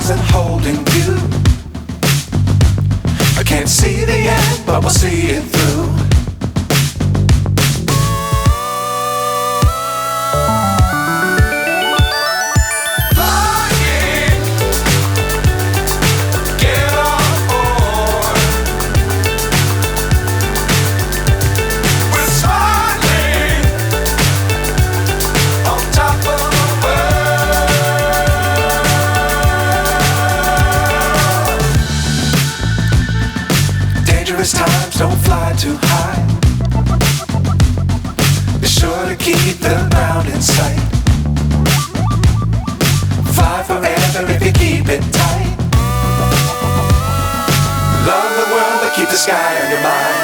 stars and holding you. I can't see the end, but we'll see it through. Times don't fly too high. Be sure to keep the ground in sight. Fly forever if you keep it tight. Love the world but keep the sky on your mind.